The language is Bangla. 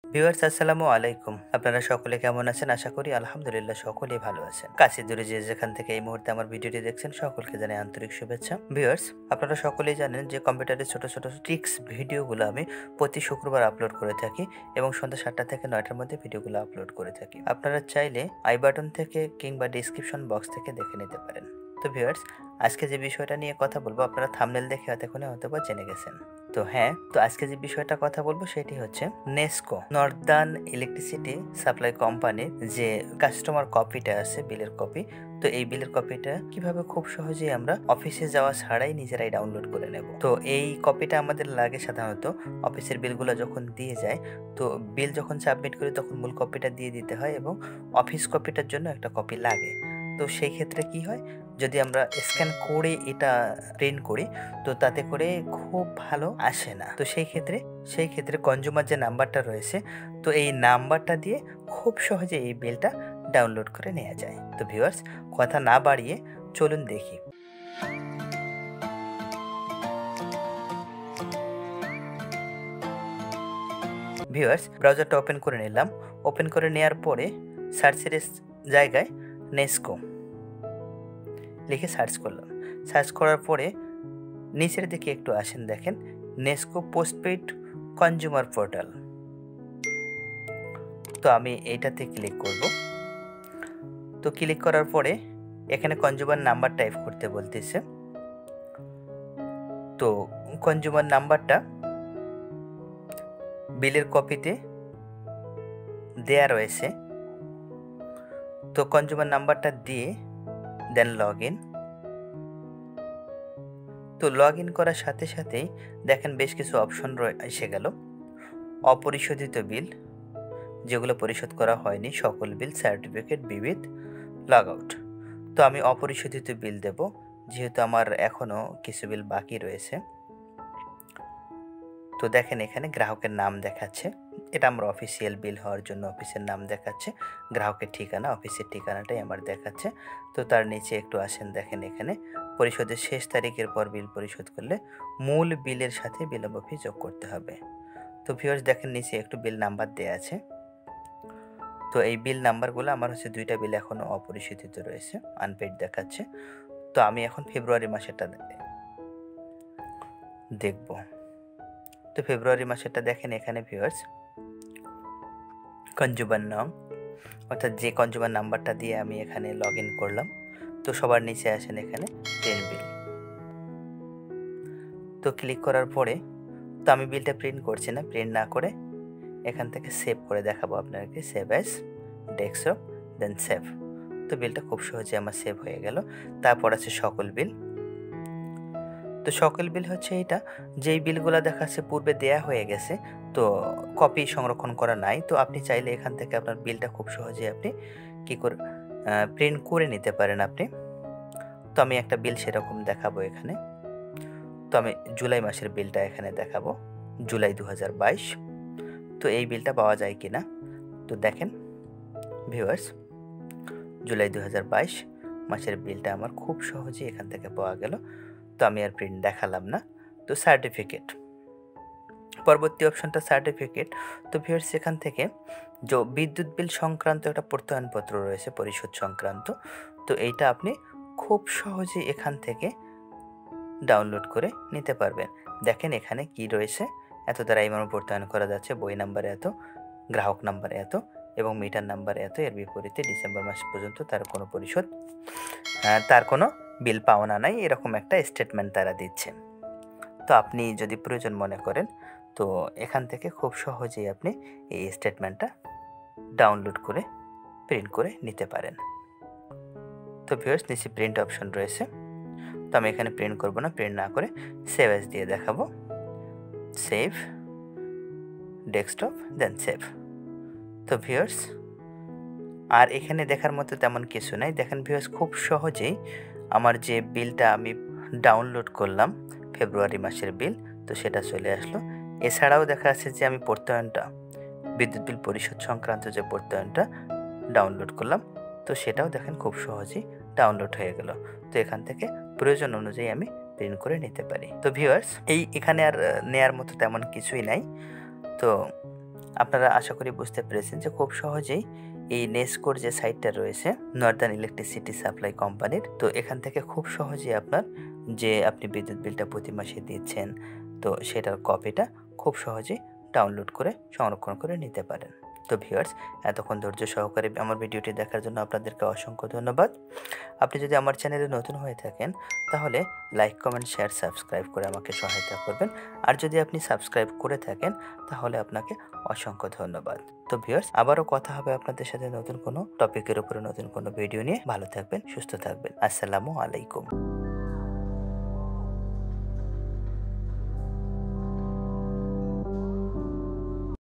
ভিউয়ার্স আসসালামু আলাইকুম। আপনারা সকলে কেমন আছেন? আশা করি আলহামদুলিল্লাহ সকলেই ভালো আছেন। কাছে দূরে যে যেখান থেকে এই মুহূর্তে আমার ভিডিওটি দেখছেন সকলকে জানাই আন্তরিক শুভেচ্ছা। ভিউয়ার্স আপনারা সকলেই জানেন যে কম্পিউটারের ছোট ছোট ট্রিক্স ভিডিওগুলো আমি প্রতি শুক্রবার আপলোড করে থাকি এবং সন্ধ্যা 7টা থেকে 9টার মধ্যে ভিডিওগুলো আপলোড করে থাকি। আপনারা চাইলে আই বাটন থেকে কিংবা ডেসক্রিপশন বক্স থেকে দেখে নিতে পারেন। তো ভিউয়ার্স আজকে যে বিষয়টা নিয়ে কথা বলবো আপনারা থাম্বনেল দেখে এতক্ষণে হয়তোবা জেনে গেছেন। তো আজকে যে বিষয়টা কথা বলবো সেটি হচ্ছে নেসকো নর্দার্ন ইলেকট্রিসিটি সাপ্লাই কোম্পানির যে কাস্টমার কপিটা আছে বিলের কপি। তো এই বিলের কপিটা কিভাবে খুব সহজেই আমরা অফিসে যাওয়া ছাড়াই নিজেরাই ডাউনলোড করে নেব। তো এই কপিটা আমাদের লাগে সাধারণত অফিসের বিলগুলো যখন দিয়ে যায়, তো বিল যখন সাবমিট করি তখন মূল কপিটা দিয়ে দিতে হয় এবং অফিস কপিটার জন্য একটা কপি লাগে। তো সেই ক্ষেত্রে কি হয়, যদি আমরা স্ক্যান করে এটা প্রিন্ট করি তো তাতে করে খুব ভালো আসে না। তো সেই ক্ষেত্রে কনজিউমার যে নাম্বারটা রয়েছে, তো এই নাম্বারটা দিয়ে খুব সহজে এই বিলটা ডাউনলোড করে নেওয়া যায়। তো ভিউয়ার্স কথা না বাড়িয়ে চলুন দেখি। ভিউয়ার্স ব্রাউজারটা ওপেন করে নিলাম। ওপেন করে নেওয়ার পরে সার্চের জায়গায় নেসকো লিখে সার্চ করলাম। সার্চ করার পরে নিচের দিকে একটু আসেন, দেখেন নেসকো পোস্টপেড কনজিউমার পোর্টাল। তো আমি এইটাতে ক্লিক করব। তো ক্লিক করার পরে এখানে কনজিউমার নাম্বার টাইপ করতে বলতেছে। তো কনজিউমার নাম্বারটা বিলের কপিতে দেয়া রয়েছে। তো কনজিউমার নাম্বারটা দিয়ে দেন লগ ইন। তো লগ ইন করার সাথে সাথেই দেখেন বেশ কিছু অপশন এসে গেল। অপরিশোধিত বিল, যেগুলো পরিশোধ করা হয়নি, সকল বিল, সার্টিফিকেট, বিবিধ, লগ আউট। তো আমি অপরিশোধিত বিল দেব, যেহেতু আমার এখনও কিছু বিল বাকি রয়েছে। তো দেখেন এখানে গ্রাহকের নাম দেখাচ্ছে, এটা আমার অফিসিয়াল বিল হওয়ার জন্য অফিসের নাম দেখাচ্ছে। গ্রাহকের ঠিকানা, অফিসের ঠিকানাটাই আমার দেখাচ্ছে। তো তার নিচে একটু আসেন, দেখেন এখানে পরিশোধের শেষ তারিখের পর বিল পরিশোধ করলে মূল বিলের সাথে বিলম্ব ফি যোগ করতে হবে। তো ভিউয়ার্স দেখেন নিচে একটু বিল নাম্বার দেওয়া আছে। তো এই বিল নাম্বারগুলো আমার হচ্ছে 2টা বিল এখনও অপরিশোধিত রয়েছে, আনপেড দেখাচ্ছে। তো আমি এখন ফেব্রুয়ারি মাসেরটা দেখব। তো ফেব্রুয়ারি মাসেরটা দেখেন এখানে ভিউয়ার্স কনজিউমার নং, অর্থাৎ যে কনজিউমার নাম্বারটা দিয়ে আমি এখানে লগ ইন করলাম। তো সবার নিচে আসেন এখানে প্রিন্ট বিল। তো ক্লিক করার পরে তো আমি বিলটা প্রিন্ট করছি না, প্রিন্ট না করে এখান থেকে সেভ করে দেখাবো আপনাকে। সেভ অ্যাজ, ডেস্কটপ, দেন সেভ। তো বিলটা খুব সহজে আমার সেভ হয়ে গেল। তারপর আছে সকল বিল। তো সকল বিল হচ্ছে এটা, যেই বিলগুলো দেখাচ্ছে পূর্বে দেয়া হয়ে গেছে, তো কপি সংরক্ষণ করা নাই। তো আপনি চাইলে এখান থেকে আপনার বিলটা খুব সহজে আপনি প্রিন্ট করে নিতে পারেন আপনি। তো আমি একটা বিল সেরকম দেখাবো এখানে। তো আমি জুলাই মাসের বিলটা এখানে দেখাবো, জুলাই 2022। তো এই বিলটা পাওয়া যায় কিনা তো দেখেন ভিউয়ার্স, জুলাই 2022 মাসের বিলটা আমার খুব সহজেই এখান থেকে পাওয়া গেল। তো আমি আর প্রিন্ট দেখালাম না। তো সার্টিফিকেট, পরবর্তী অপশনটা সার্টিফিকেট। তো ভিউয়ার্স এখান থেকে যে বিদ্যুৎ বিল সংক্রান্ত একটা প্রত্যয়নপত্র রয়েছে পরিশোধ সংক্রান্ত, তো এইটা আপনি খুব সহজেই এখান থেকে ডাউনলোড করে নিতে পারবেন। দেখেন এখানে কি রয়েছে, এত দ্বারা এই প্রত্যয়ন করা যাচ্ছে, বই নাম্বার এত, গ্রাহক নাম্বার এত এবং মিটার নাম্বার এত। এর বিপরীতে ডিসেম্বর মাস পর্যন্ত তার কোনো বিল পাওনা নাই, এরকম একটা স্টেটমেন্ট তারা দিচ্ছে। তো আপনি যদি প্রয়োজন মনে করেন তো এখান থেকে খুব সহজেই আপনি এই স্টেটমেন্টটা ডাউনলোড করে প্রিন্ট করে নিতে পারেন। তো ভিউয়ার্স নিচে প্রিন্ট অপশন রয়েছে। তো আমি এখানে প্রিন্ট করব না, প্রিন্ট না করে সেভ অ্যাজ দিয়ে দেখাবো। সেভ, ডেস্কটপ, দেন সেভ। তো ভিউয়ার্স আর এখানে দেখার মতো তেমন কিছু নাই। দেখেন ভিউয়ার্স খুব সহজেই আমার যে বিলটা আমি ডাউনলোড করলাম ফেব্রুয়ারি মাসের বিল, তো সেটা চলে আসলো। এছাড়াও দেখা যাচ্ছে যে আমি প্রত্যয়নটা, বিদ্যুৎ বিল পরিশোধ সংক্রান্ত যে প্রত্যয়নটা ডাউনলোড করলাম, তো সেটাও দেখেন খুব সহজেই ডাউনলোড হয়ে গেল। তো এখান থেকে প্রয়োজন অনুযায়ী আমি প্রিন্ট করে নিতে পারি। তো ভিউয়ার্স এখানে আর নেয়ার মতো তেমন কিছুই নাই। তো আপনারা আশা করি বুঝতে পেরেছেন যে খুব সহজেই এই নেসকোর যে সাইটটা রয়েছে নর্দার্ন ইলেকট্রিসিটি সাপ্লাই কোম্পানির, তো এখান থেকে খুব সহজেই আপনার যে আপনি বিদ্যুৎ বিলটা প্রতি মাসে দিচ্ছেন তো সেটার কপিটা খুব সহজেই ডাউনলোড করে সংরক্ষণ করে নিতে পারেন। তো ভিউয়ার্স, এতক্ষণ ধৈর্য সহকারে আমার ভিডিওটি দেখার জন্য আপনাদেরকে অসংখ্য ধন্যবাদ। আপনি যদি আমার চ্যানেলে নতুন হয়ে থাকেন তাহলে লাইক, কমেন্ট, শেয়ার, সাবস্ক্রাইব করে আমাকে সহায়তা করবেন। আর যদি আপনি সাবস্ক্রাইব করে থাকেন তাহলে আপনাকে অসংখ্য ধন্যবাদ। তো ভিউয়ার্স, আবারও কথা হবে আপনাদের সাথে নতুন কোনো টপিকের উপরে, নতুন কোনো ভিডিও নিয়ে। ভালো থাকবেন, সুস্থ থাকবেন। আসসালামু আলাইকুম।